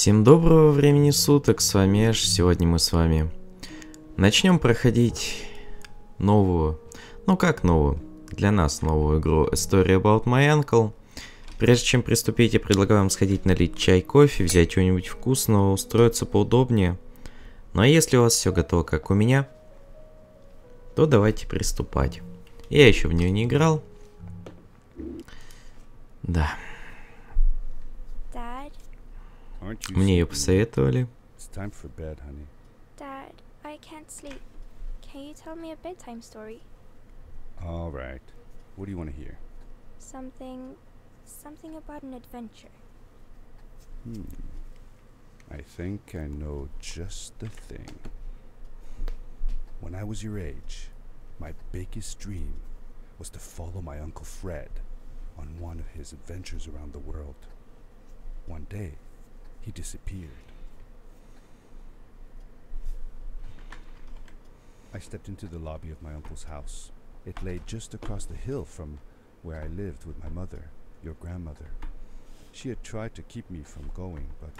Всем доброго времени суток, с вами Эш. Сегодня мы с вами начнем проходить новую, ну как новую, для нас новую игру Story About My Uncle. Прежде чем приступить, я предлагаю вам сходить налить чай, кофе, взять чего-нибудь вкусного, устроиться поудобнее. Ну а если у вас все готово, как у меня, то давайте приступать. Я еще в нее не играл. Да. Мне ее посоветовали. Dad, I can't sleep. Can you tell me a bedtime story? All right. What do you want to hear? Something about an adventure. I think I know just the thing. When I was your age, my biggest dream was to follow my Uncle Fred on one of his adventures around the world. One day, he disappeared. I stepped into the lobby of my uncle's house. It lay just across the hill from where I lived with my mother, your grandmother. She had tried to keep me from going, but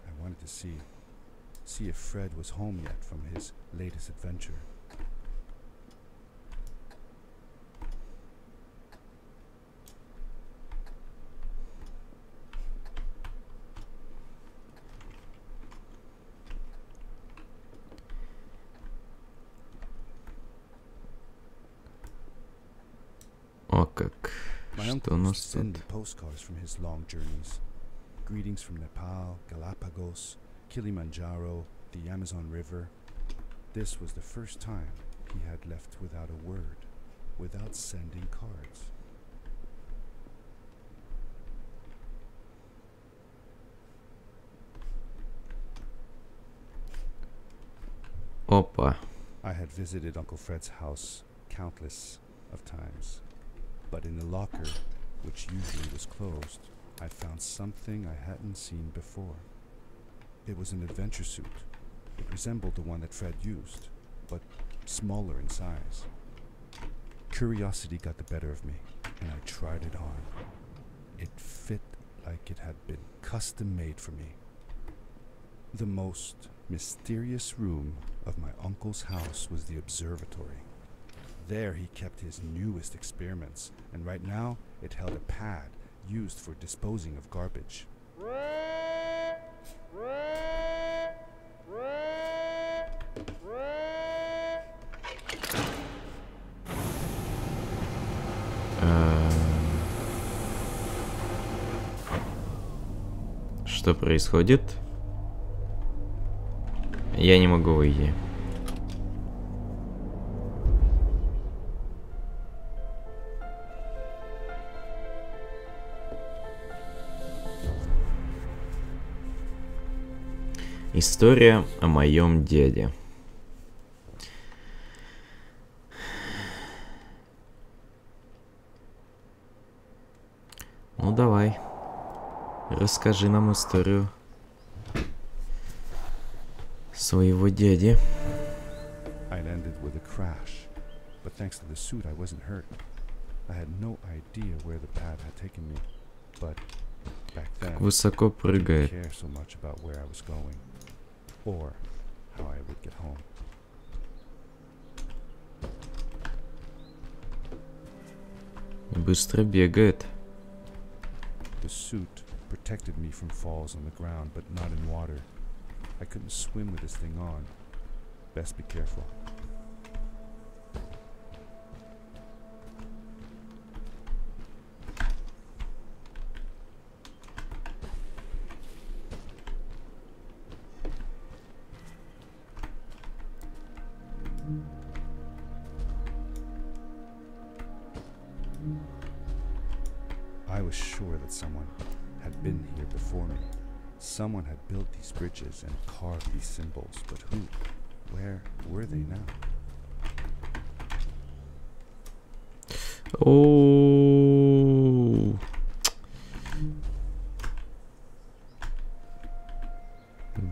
I wanted to see if Fred was home yet from his latest adventure. О как. My Что uncle у used to нас send тут? me postcards from his long journeys. Greetings from Nepal, Galapagos, Kilimanjaro, the Amazon River. This was the first time he had left without a word, without sending cards. Опа. I had visited Uncle Fred's house countless of times, but in the locker, which usually was closed, I found something I hadn't seen before. It was an adventure suit. It resembled the one that Fred used, but smaller in size. Curiosity got the better of me, and I tried it on. It fit like it had been custom made for me. The most mysterious room of my uncle's house was the observatory. There he kept his newest experiments, and right now it held a pad used for disposing of garbage. Что происходит? Я не могу выйти. История о моем деде. Ну давай, расскажи нам историю своего дяди. I landed with a crash, but thanks to the suit I wasn't hurt. I had no idea where the pad had taken me, but back then Высоко I didn't прыгает. care so much about where I was going or how I would get home. Быстро бегает. The suit protected me from falls on the ground, but not in water. I couldn't swim with this thing on. Best be careful. I was sure that someone had been here before me. Someone had built these bridges and carved these symbols, but who? Where were they now? О.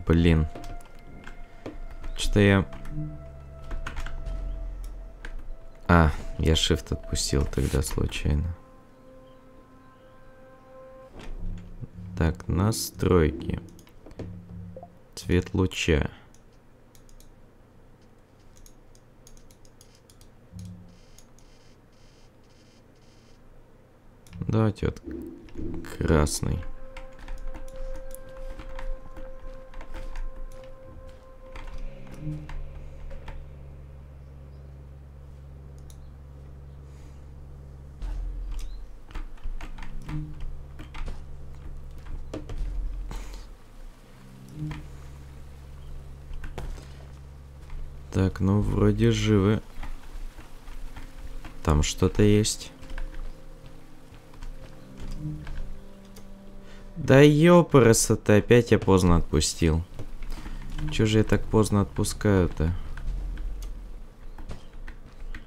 Блин. Что-то я... А, я shift отпустил тогда случайно. Так, настройки. Свет луча. Давайте вот красный. Так, ну вроде живы. Там что-то есть. Да ёпарасота, опять я поздно отпустил. Чё же я так поздно отпускаю-то?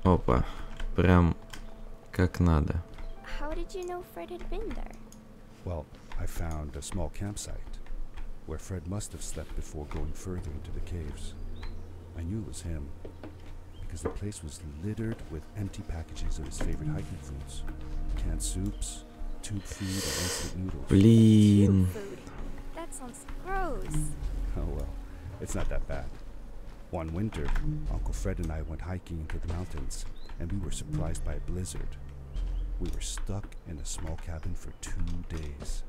Опа, прям как надо. How did you know Fred had been there? Well, I found a small campsite where Fred must have slept before going further into the caves. I knew it was him because the place was littered with empty packages of his favorite hiking foods. Canned soups, tube food, and instant noodles. Блин. Food. That sounds gross. Oh well, it's not that bad. One winter, Uncle Fred and I went hiking into the mountains, and we were surprised by a blizzard. We were stuck in a small cabin for 2 days,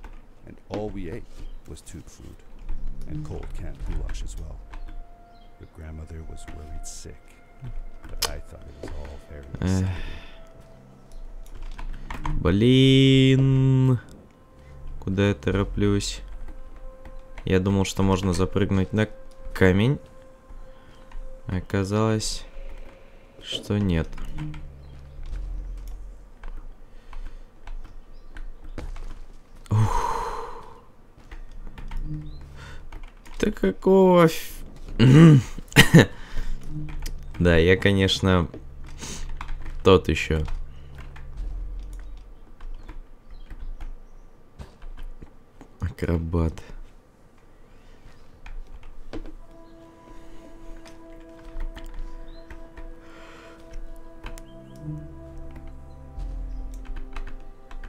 and all we ate was tube food, and cold canned goulash as well. Your grandmother was worried sick, but I thought it was all very exciting. Блин. Куда я тороплюсь? Я думал, что можно запрыгнуть на камень. Оказалось, что нет. Ух. Да какого... Да, я, конечно, тот еще. Акробат.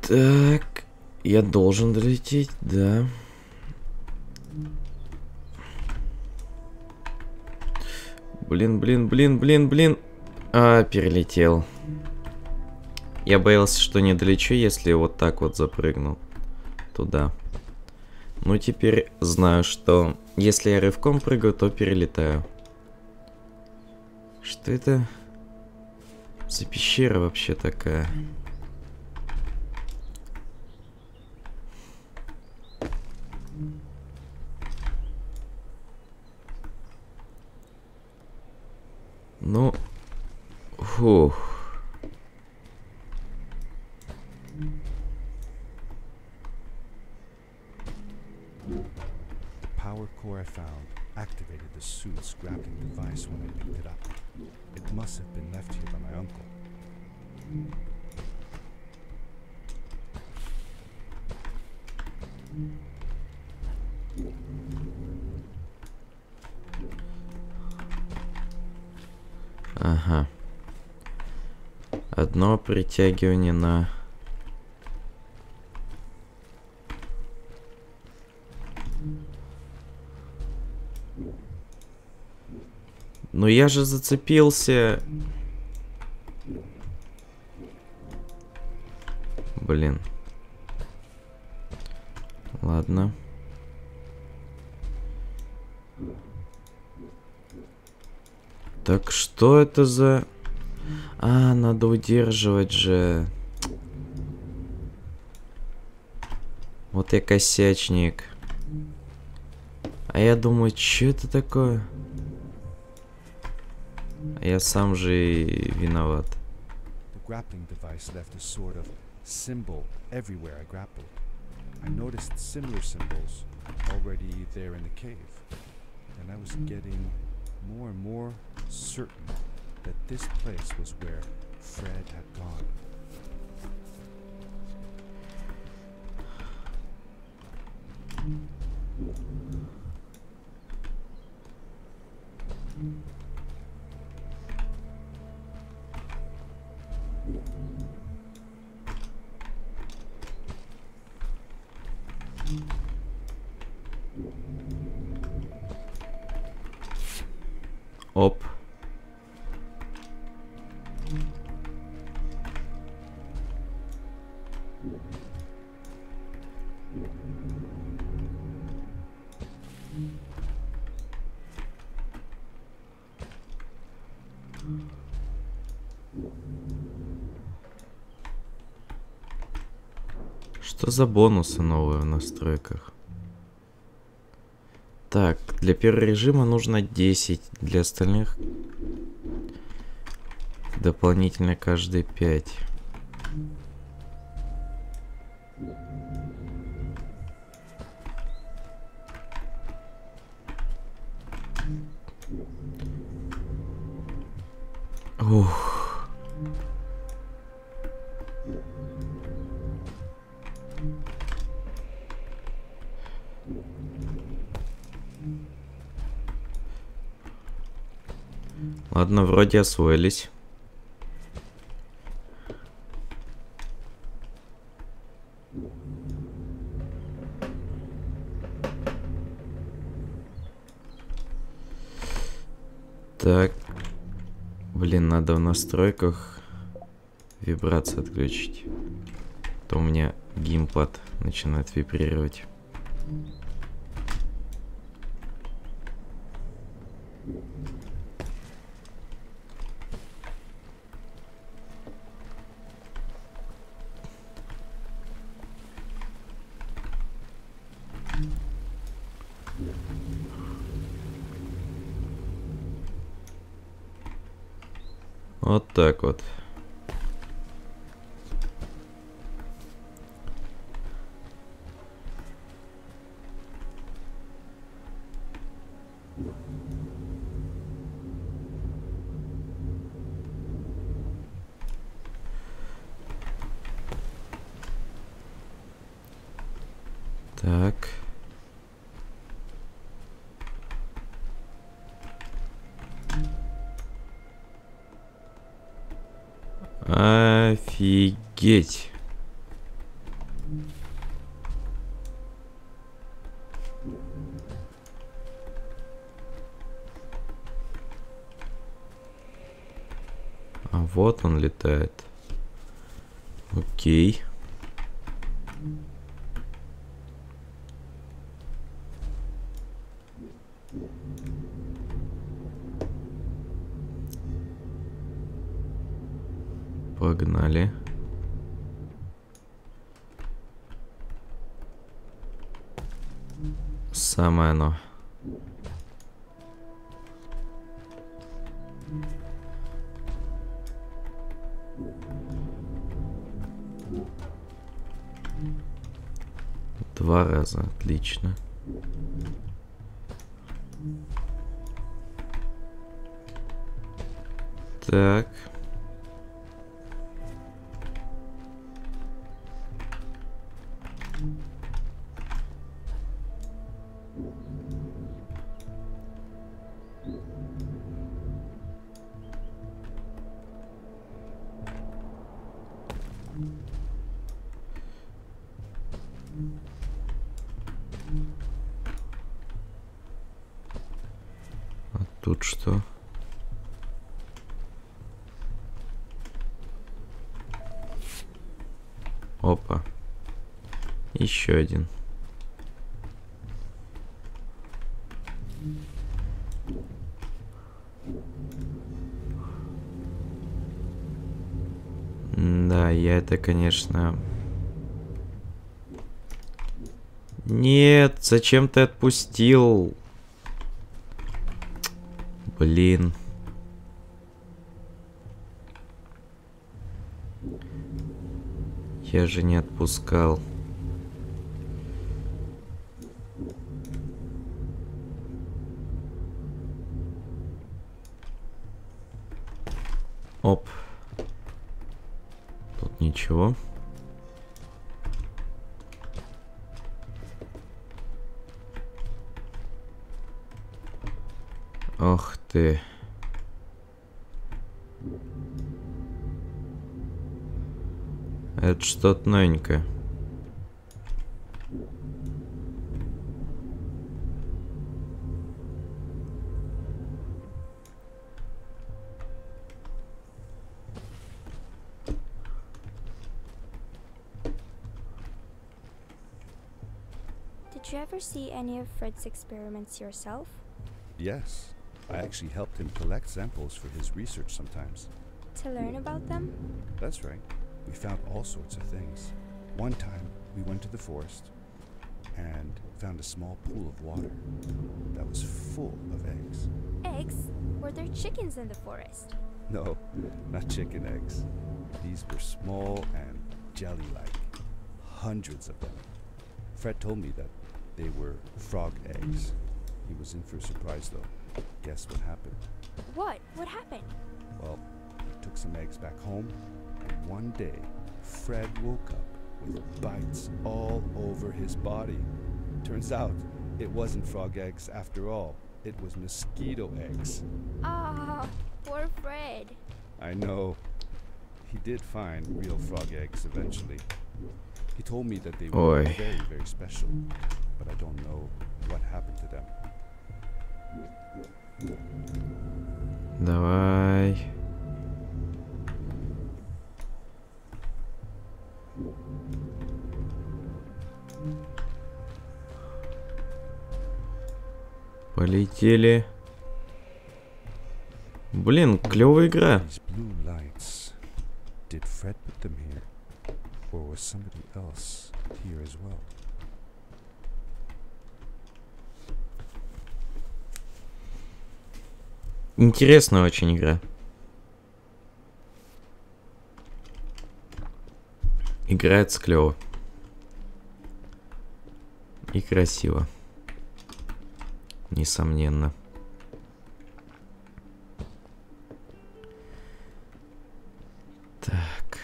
Так, я должен долететь, да. Блин. А, перелетел. Я боялся, что не долечу, если вот так вот запрыгну туда. Ну, теперь знаю, что если я рывком прыгаю, то перелетаю. Что это за пещера вообще такая? Ну, фух. The power core I found activated the suit's grappling device when I picked it up. It must have been left here by my uncle. Ага. Одно притягивание на... Ну я же зацепился. Блин. Ладно. Так что это за... А, надо удерживать же. Вот я косячник. А я думаю, что это такое? Я сам же и виноват. The grappling device left a sort of symbol everywhere I grappled. I noticed similar symbols already there in the cave, and I was getting more and more certain that this place was where Fred had gone. Оп. Что за бонусы новые в настройках? Так, для первого режима нужно 10, для остальных дополнительно каждые 5. Ух. Ладно, вроде освоились. Так. Блин, надо в настройках вибрацию отключить. А то у меня геймпад начинает вибрировать. Вот так вот. Так. Офигеть. А вот он летает. Окей. Погнали. Самое оно. Два раза, отлично. Так. А тут что? Опа. Еще один. Да, я это, конечно... Нет, зачем ты отпустил? Блин. Я же не отпускал. Оп. Тут ничего. Ох ты. Это что-то новенькое. Did you ever see any of Fred's experiments yourself? Yes, I actually helped him collect samples for his research sometimes. To learn about them? That's right. We found all sorts of things. One time, we went to the forest and found a small pool of water that was full of eggs. Eggs? Were there chickens in the forest? No, not chicken eggs. These were small and jelly-like. Hundreds of them. Fred told me that they were frog eggs. He was in for a surprise though. Guess what happened? What? What happened? Well, he took some eggs back home, and one day, Fred woke up with bites all over his body. Turns out, it wasn't frog eggs after all. It was mosquito eggs. Ah, poor Fred. I know. He did find real frog eggs eventually. He told me that they were very, very special, but I don't know what happened to them. Давай. Полетели. Блин, клевая игра. These blue lights. Did Fred put them here? Or was somebody else here as well? Интересная очень игра. Играется клево. И красиво. Несомненно. Так.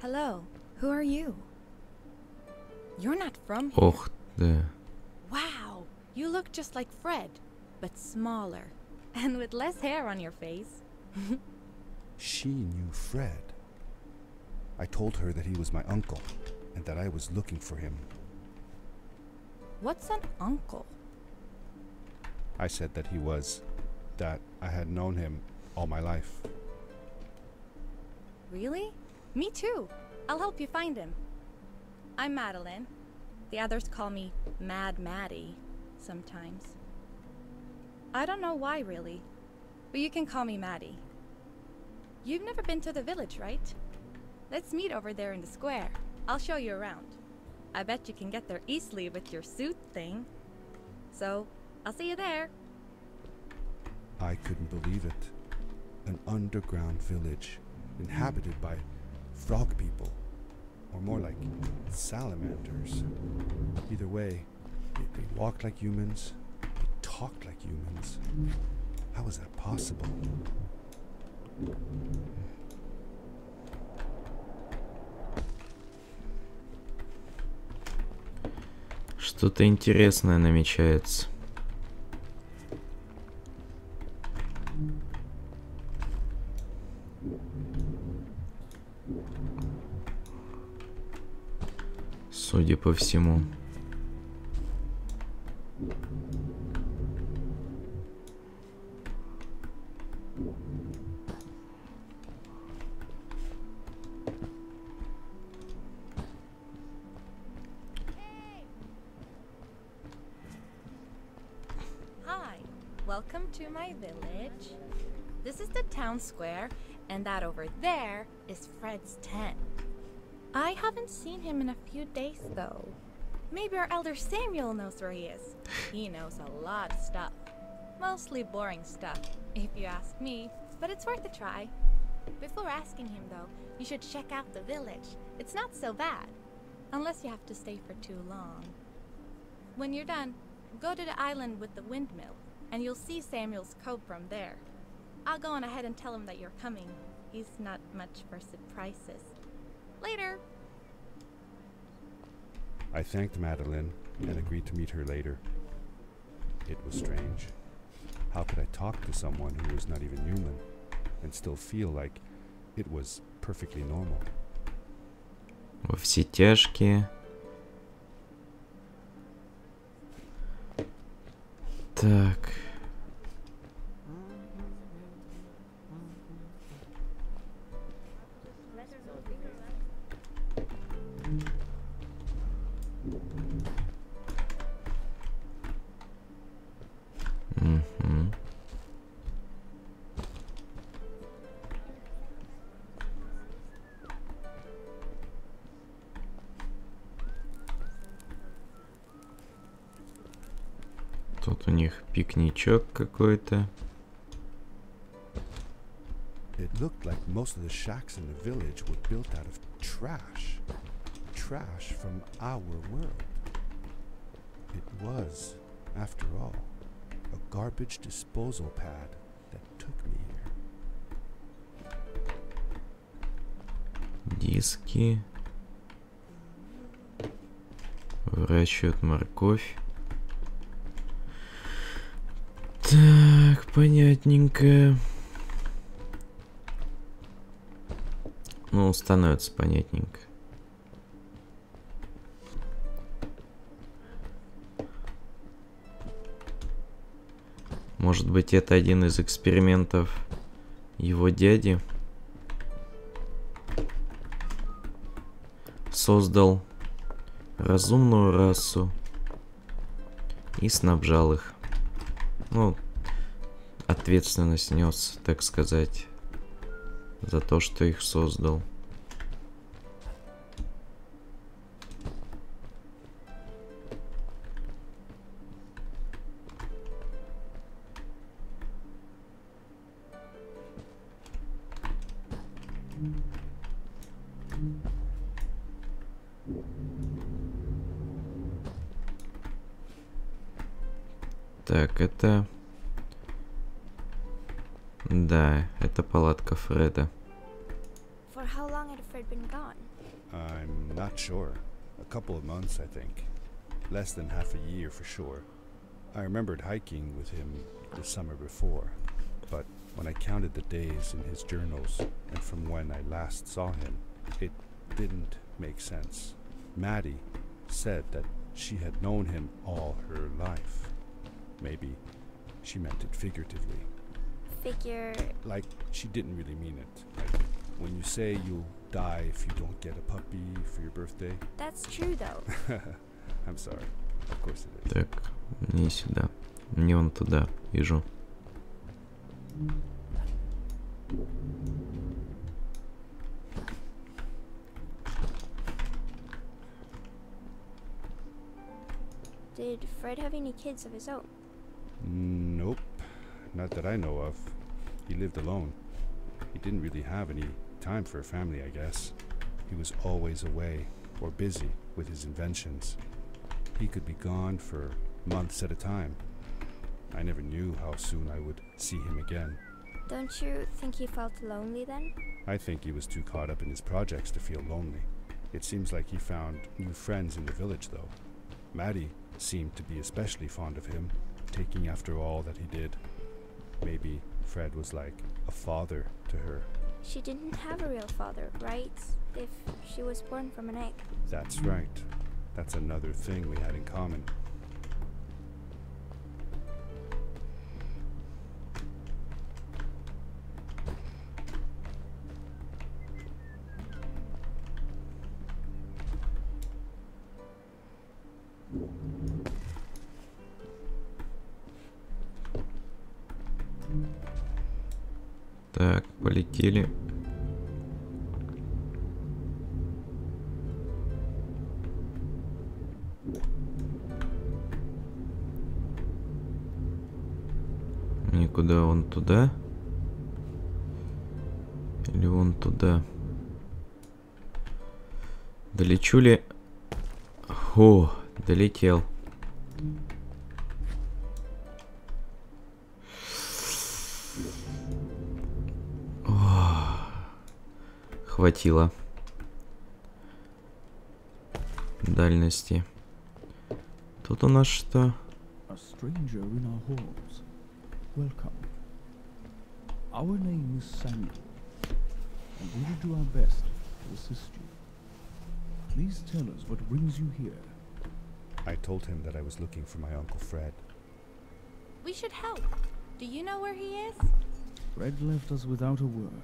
Hello, who are you? You're not from here. Ох, да. Wow, you look just like Fred, but smaller, and with less hair on your face. She knew Fred. I told her that he was my uncle, and that I was looking for him. What's an uncle? I said that he was, that I had known him all my life. Really? Me too. I'll help you find him. I'm Madeline. The others call me Mad Maddie sometimes. I don't know why really, but you can call me Maddie. You've never been to the village, right? Let's meet over there in the square. I'll show you around. I bet you can get there easily with your suit thing. So, I'll see you there. I couldn't believe it. An underground village inhabited by frog people, or more like salamanders. Either way, they walked like humans, they talked like humans. How is that possible? Что-то интересное намечается. Судя по всему. Hi, welcome to my village. This is the town square, and that over there is Fred's tent. I haven't seen him in a few days, though. Maybe our elder Samuel knows where he is. He knows a lot of stuff. Mostly boring stuff, if you ask me, but it's worth a try. Before asking him, though, you should check out the village. It's not so bad, unless you have to stay for too long. When you're done, go to the island with the windmill, and you'll see Samuel's cove from there. I'll go on ahead and tell him that you're coming. He's not much for surprises. Later. I thanked Madeline and agreed to meet her later. It was strange. How could I talk to someone who was not even human and still feel like it was perfectly normal? Во все тяжкие. Так. Угу. Тут у них пикничок какой-то. It looked like most of the shacks in the village were built out of trash. Trash from our world. It was, after all, a garbage disposal pad that took me here. Диски. Выращивают морковь. Так, понятненько. Ну, становится понятненько. Может быть, это один из экспериментов его дяди. Создал разумную расу и снабжал их. Ну, ответственность нес, так сказать, за то, что их создал. Так, это... Да, это палатка Фреда. For how long had Fred been gone? I'm not sure. A couple of months, I think. Less than half a year for sure. I remembered hiking with him the summer before, but when I counted the days in his journals and from when I last saw him, it didn't make sense. Maddie said that she had known him all her life. Maybe she meant it figuratively. Figure... Like, she didn't really mean it. Like, when you say you'll die if you don't get a puppy for your birthday. That's true, though. I'm sorry. Of course it is. Так, не сюда. Не вон туда. Вижу. Did Fred have any kids of his own? Nope. Not that I know of. He lived alone. He didn't really have any time for a family, I guess. He was always away or busy with his inventions. He could be gone for months at a time. I never knew how soon I would see him again. Don't you think he felt lonely then? I think he was too caught up in his projects to feel lonely. It seems like he found new friends in the village, though. Maddie seemed to be especially fond of him, taking after all that he did. Maybe Fred was like a father to her. She didn't have a real father, right? If she was born from an egg. That's right. That's another thing we had in common. Так, полетели. Никуда, он туда? Или он туда? Долечу ли? О, долетел. Хватило дальности. Тут у нас что? A stranger in our halls. Welcome. Our name is Samuel, and we will do our best to assist you. Please tell us what brings you here. I told him that I was looking for my Uncle Fred. We should help. Do you know where he is? Fred left us without a word.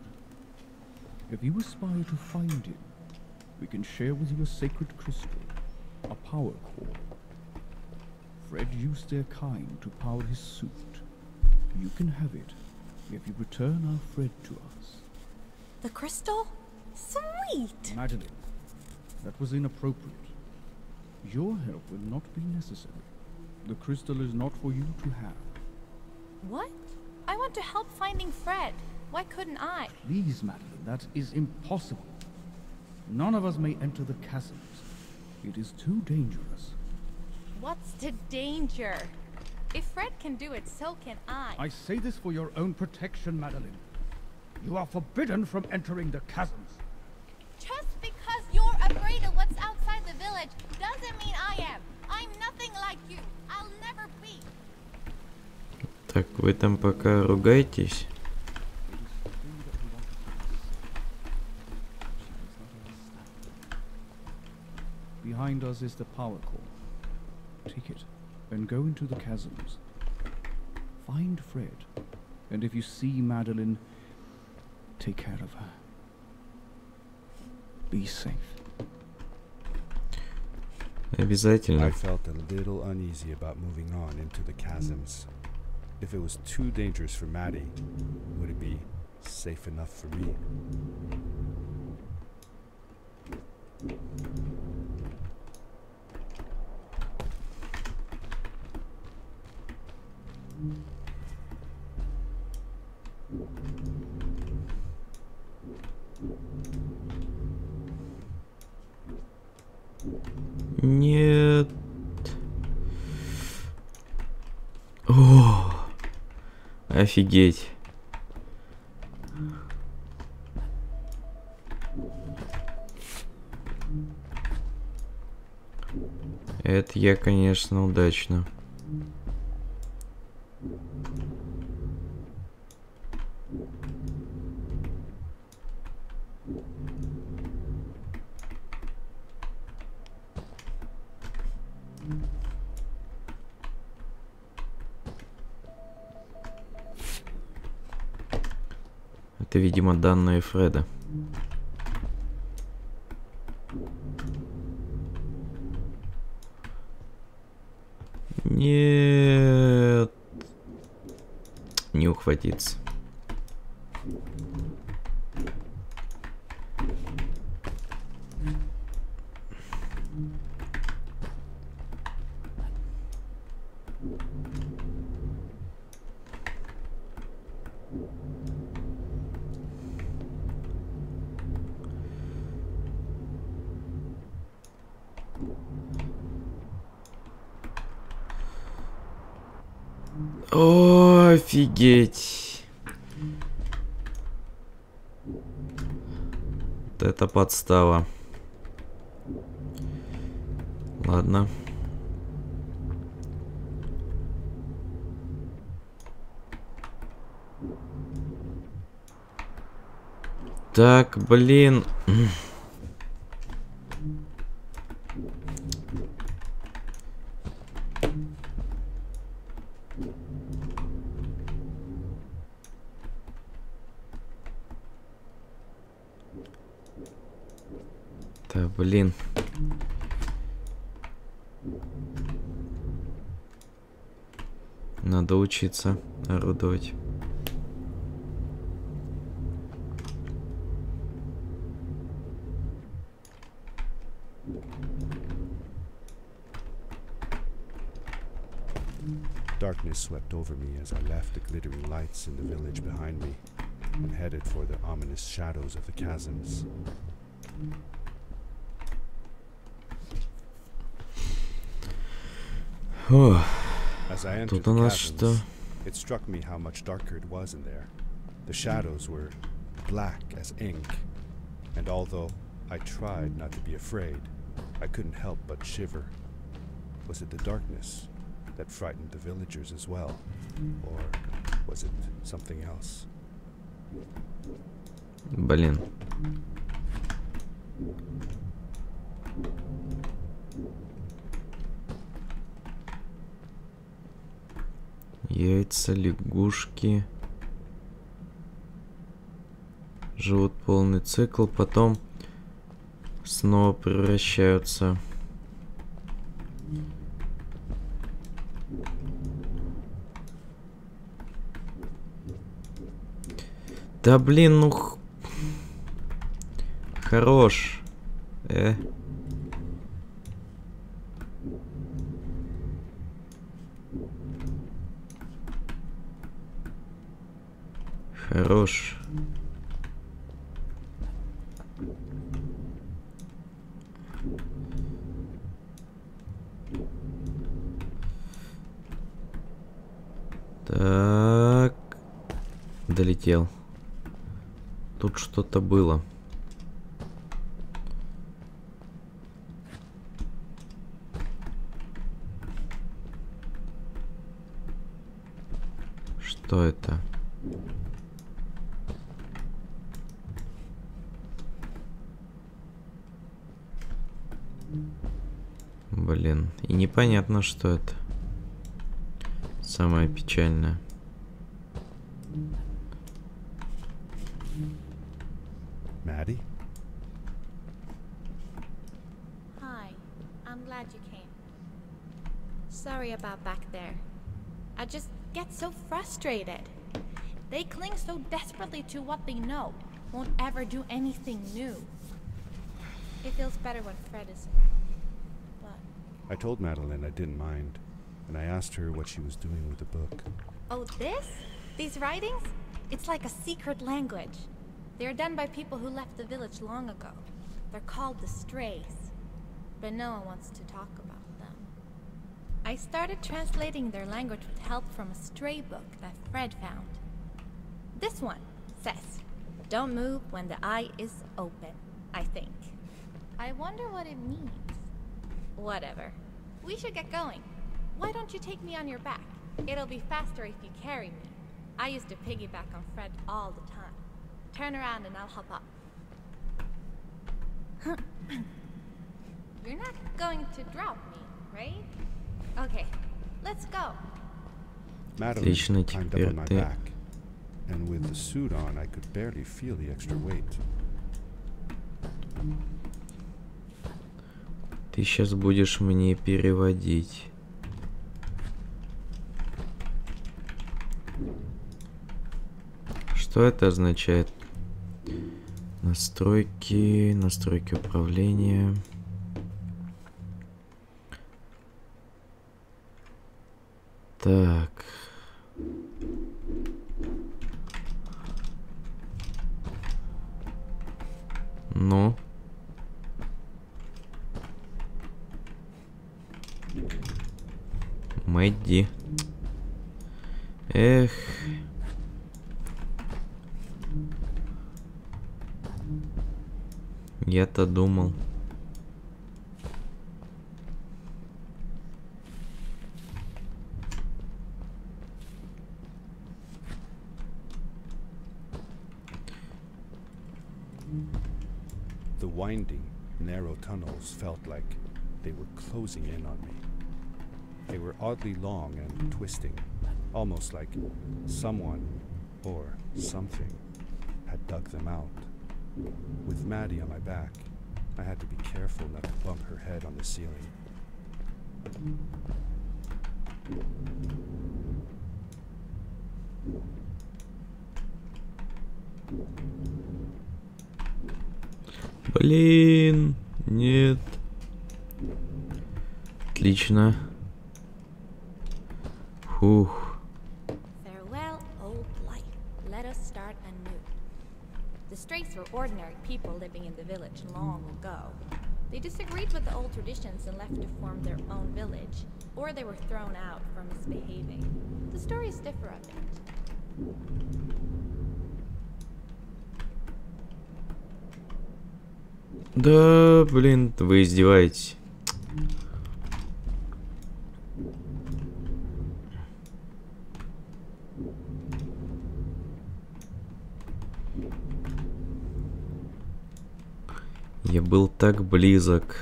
If you aspire to find him, we can share with you a sacred crystal, a power core. Fred used their kind to power his suit. You can have it if you return our Fred to us. The crystal? Sweet! Madeline, that was inappropriate. Your help will not be necessary. The crystal is not for you to have. What? I want to help finding Fred. Why couldn't I? Please, Madeline, that is impossible. None of us may enter the chasms. It is too dangerous. What's the danger? If Fred can do it, so can I. I say this for your own protection, Madeline. You are forbidden from entering the chasms. Just because you're afraid of what's outside the village doesn't mean I am. I'm nothing like you. I'll never be. Так, вы там пока ругаетесь. Behind us is the power core. Take it and go into the chasms. Find Fred, and if you see Madeline, take care of her. Be safe. Обязательно. I felt a little uneasy about moving on into the chasms. If it was too dangerous for Maddie, would it be safe enough for me? Нет. О, офигеть. Это я, конечно, удачно. Это, видимо, данные Фреда. Нет. Не ухватиться. О, офигеть. Вот это подстава. Ладно. Так, блин. Да, блин. Надо учиться орудовать. Darkness swept over me as I left the glittering lights in the village behind me and headed for the ominous shadows of the chasms. О, As I entered тут the у нас что? chasms, it struck me how much darker it was in there. The shadows were black as ink, and although I tried not to be afraid, I couldn't help but shiver. Was it the darkness that frightened the villagers as well, or was it something else? Блин. Яйца, лягушки. Живут полный цикл, потом снова превращаются. Да блин, ну хорош. Хорош. Так. Долетел. Тут что-то было. Что это? Блин, и непонятно, что это. Самое печальное. Maddie? Hi, I'm glad you came. Sorry about back there. I just get so frustrated. They cling so desperately to what they know, won't ever do anything new. It feels better when Fred is around. But I told Madeline I didn't mind, and I asked her what she was doing with the book. oh, this? These writings? It's like a secret language. They are done by people who left the village long ago. They're called the Strays, but no one wants to talk about them. I started translating their language with help from a stray book that Fred found. This one says, "Don't move when the eye is open," I think. I wonder what it means. Whatever. We should get going. Why don't you take me on your back? It'll be faster if you carry me. I used to piggyback on Fred all the time. Turn around and I'll hop up. You're not going to drop me, right? Okay, let's go. Madeline Отлично, climbed up теперь on my ты. back, and with the suit on, I could barely feel the extra weight. Ты сейчас будешь мне переводить. Что это означает? Настройки, настройки управления. Так. Ну. Мэдди. Эх. Я-то думал. The winding, narrow tunnels felt like they were closing in on me. They were oddly long and twisting, almost like someone or something had dug them out. With Maddie on my back, I had to be careful not to bump her head on the ceiling. Блин, нет. Отлично. Фух. Farewell, old life. Let us start anew. The Strays were ordinary people living in the village long ago. They disagreed with the old traditions and left to form their own village, or they were thrown out for misbehaving. The stories differ a bit. Да, блин, вы издеваетесь. Я был так близок.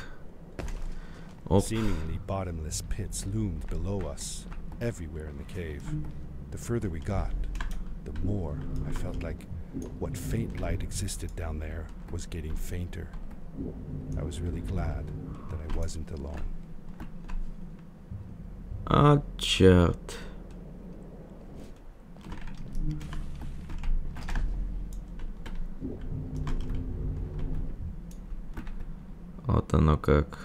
Оп. Seemingly bottomless pits loomed below us, everywhere in the cave. The further we got, the more I felt like what faint light existed down there was getting fainter. I was really glad that I wasn't alone. А, черт. Вот оно как.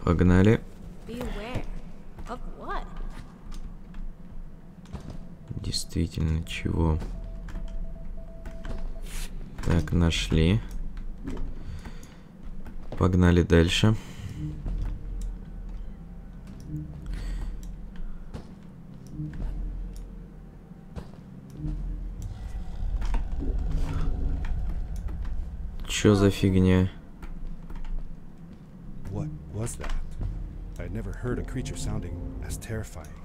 Погнали. Beware. Of what? Действительно, чего? Так, нашли. Погнали дальше. Чё за фигня? What was that? I'd never heard a creature sounding as terrifying,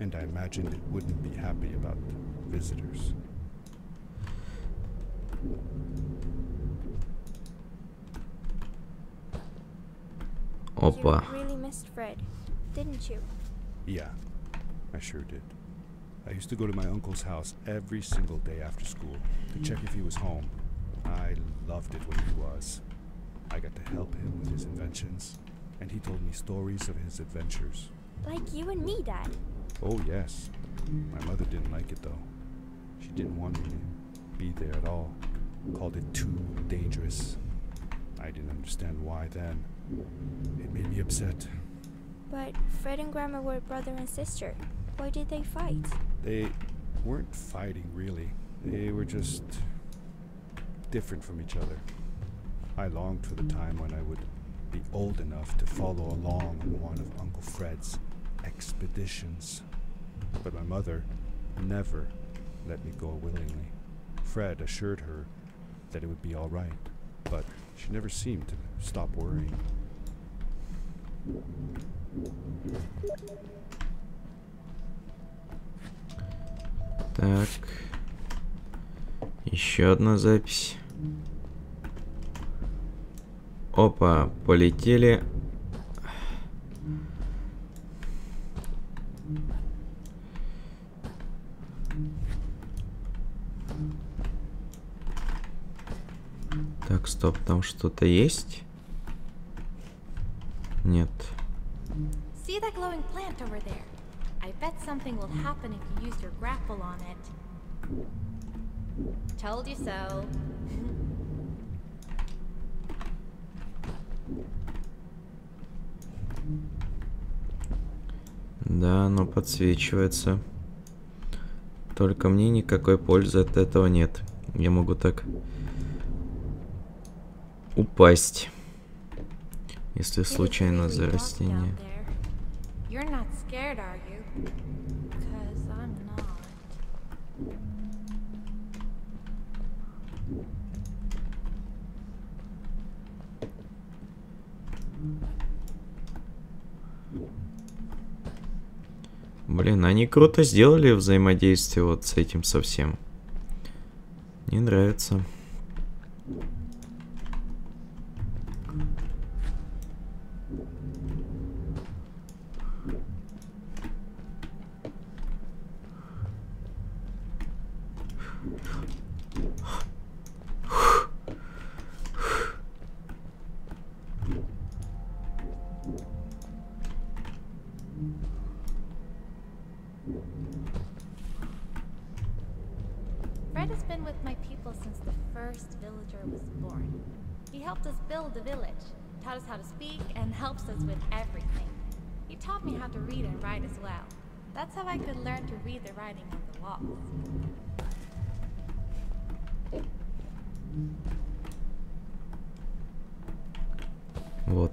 and I imagined it wouldn't be happy about visitors. Опа. You really missed Fred, didn't you? Yeah, I sure did. I used to go to my uncle's house every single day after school to check if he was home. I loved it when he was. I got to help him with his inventions, and he told me stories of his adventures. Like you and me, Dad. Oh yes. My mother didn't like it though. She didn't want me to be there at all. Called it too dangerous. I didn't understand why then. It made me upset. But Fred and Grandma were brother and sister. Why did they fight? They weren't fighting really. They were just different from each other. I longed for the time when I would be old enough to follow along on one of Uncle Fred's expeditions. But my mother never let me go willingly. Fred assured her that it would be all right, but she never seemed to stop worrying. Так. Еще одна запись. Опа, полетели. Так, стоп, там что-то есть? Нет. See that glowing plant over there? I bet something will happen if you use your grapple on it. Told you so. Да, оно подсвечивается. Только мне никакой пользы от этого нет. Я могу так упасть, если случайно за растение. You're not scared, are you? 'Cause I'm not. Блин, они круто сделали взаимодействие вот с этим совсем. Мне нравится. Fred has been with my people since the first villager was born. He helped us build the village, taught us how to speak, and helps us with everything. He taught me how to read and write as well. That's how I could learn to read the writing on the walls. Вот.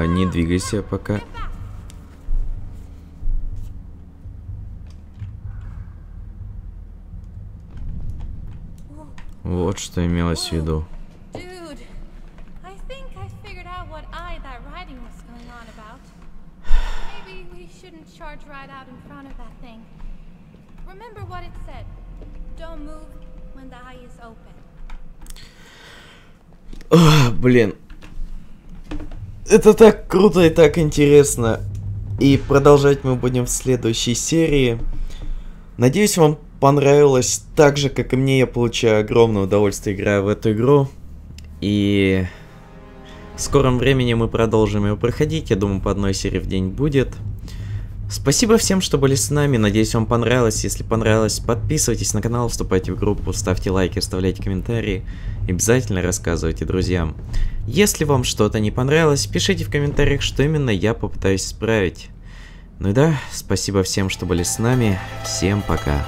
Не двигайся пока. Вот что имелось в виду. Dude, I think I figured out what that writing was going on about. Maybe we shouldn't charge right out in front of that thing. Remember what it said. Don't move when the eye is open. Блин. Это так круто и так интересно. И продолжать мы будем в следующей серии. Надеюсь, вам понравилось так же, как и мне. Я получаю огромное удовольствие, играя в эту игру. И в скором времени мы продолжим ее проходить. Я думаю, по одной серии в день будет. Спасибо всем, что были с нами. Надеюсь, вам понравилось. Если понравилось, подписывайтесь на канал, вступайте в группу, ставьте лайки, оставляйте комментарии. И обязательно рассказывайте друзьям. Если вам что-то не понравилось, пишите в комментариях, что именно я попытаюсь исправить. Ну и да, спасибо всем, что были с нами. Всем пока.